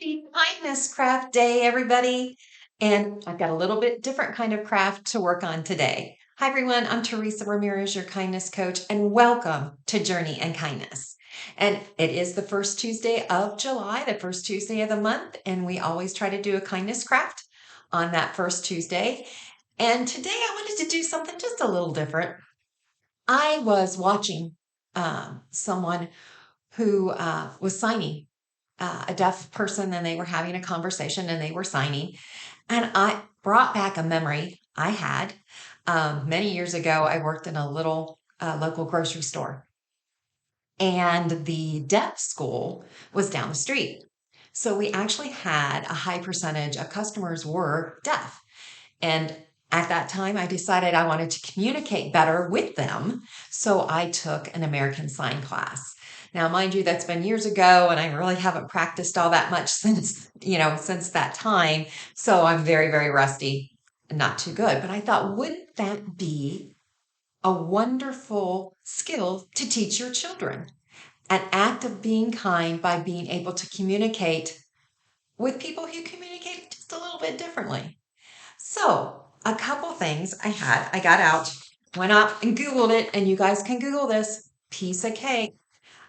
Happy Kindness Craft Day, everybody. And I've got a little bit different kind of craft to work on today. Hi, everyone. I'm Teresa Ramirez, your kindness coach, and welcome to Journey and Kindness. And it is the first Tuesday of July, the first Tuesday of the month, and we always try to do a kindness craft on that first Tuesday. And today I wanted to do something just a little different. I was watching someone who was signing a deaf person, and they were having a conversation and they were signing. And I brought back a memory I had many years ago. I worked in a little local grocery store, and the deaf school was down the street. So we actually had a high percentage of customers were deaf. And at that time, I decided I wanted to communicate better with them. So I took an American Sign class. Now, mind you, that's been years ago, and I really haven't practiced all that much since that time. So I'm very, very rusty, not too good. But I thought, wouldn't that be a wonderful skill to teach your children? An act of being kind by being able to communicate with people who communicate just a little bit differently. So, a couple things I got out, went up and Googled it, and you guys can Google this piece of cake,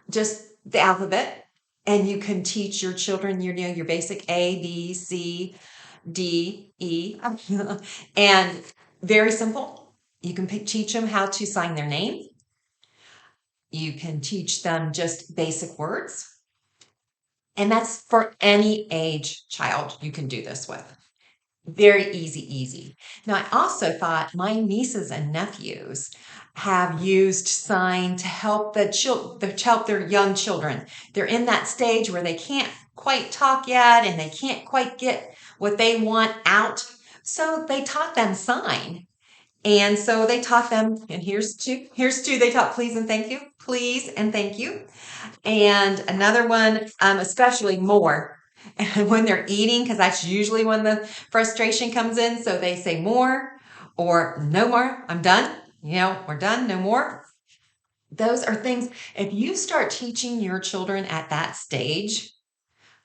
just the alphabet, and you can teach your children your basic A, B, C, D, E, and very simple. You can teach them how to sign their name. You can teach them just basic words, and that's for any age child you can do this with. Very easy, easy. Now, I also thought my nieces and nephews have used sign to help help their young children. They're in that stage where they can't quite talk yet and they can't quite get what they want out. So they taught them sign. And so they taught them, and here's two. They taught please and thank you. And another one, especially more. And when they're eating, because that's usually when the frustration comes in. So they say more or no more. I'm done. We're done. No more. Those are things, if you start teaching your children at that stage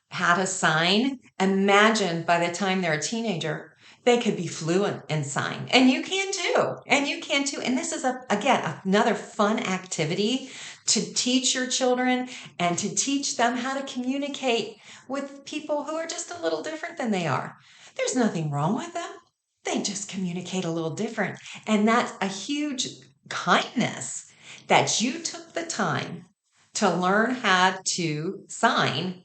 how to sign, imagine by the time they're a teenager, they could be fluent in sign. And you can too. And you can too. And this is, again, another fun activity to teach your children and to teach them how to communicate with people who are just a little different than they are. There's nothing wrong with them. They just communicate a little different. And that's a huge kindness that you took the time to learn how to sign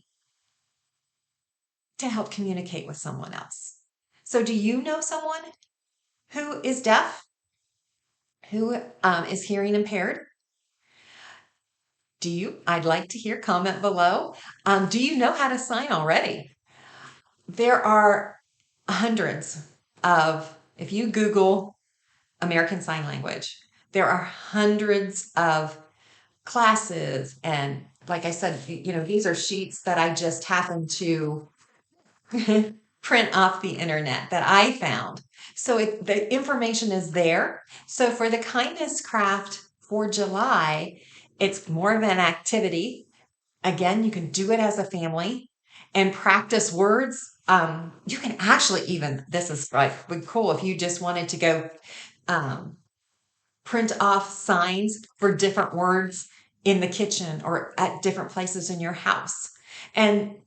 to help communicate with someone else. So, do you know someone who is deaf, who is hearing impaired? Do you? I'd like to hear. Comment below. Do you know how to sign already? There are hundreds if you Google American Sign Language, there are hundreds of classes. And like I said, these are sheets that I just happened to print off the internet that I found. So the information is there. So for the kindness craft for July, it's more of an activity. Again, you can do it as a family and practice words. You can actually this is like cool if you just wanted to go um, print off signs for different words in the kitchen or at different places in your house. And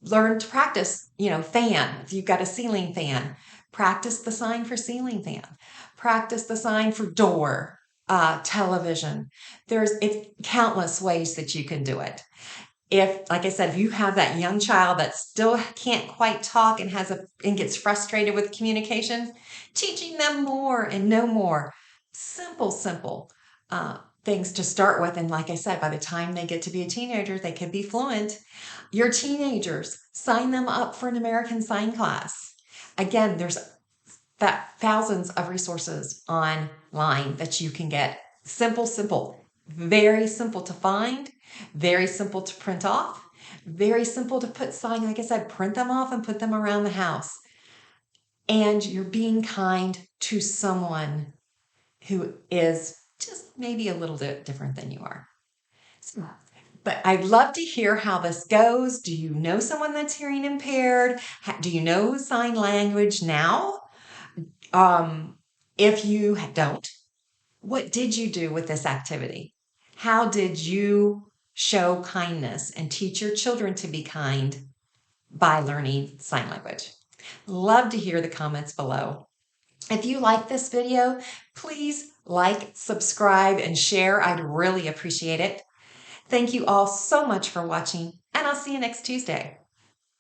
learn to practice, fan. If you've got a ceiling fan, practice the sign for ceiling fan. Practice the sign for door, television. It's countless ways that you can do it. Like I said, if you have that young child that still can't quite talk and and gets frustrated with communication, teaching them more and no more. Simple things to start with. And like I said, by the time they get to be a teenager, they could be fluent. Your teenagers, sign them up for an American Sign class. Again, there's thousands of resources online that you can get. Simple, very simple to find, very simple to print off, very simple to put sign. Like I said, print them off and put them around the house. And you're being kind to someone who is just maybe a little bit different than you are. So But I'd love to hear how this goes. Do you know someone that's hearing impaired? Do you know sign language now? Um, if you don't, what did you do with this activity? How did you show kindness and teach your children to be kind by learning sign language? Love to hear the comments below. If you like this video, please like, subscribe, and share. I'd really appreciate it. Thank you all so much for watching, and I'll see you next Tuesday.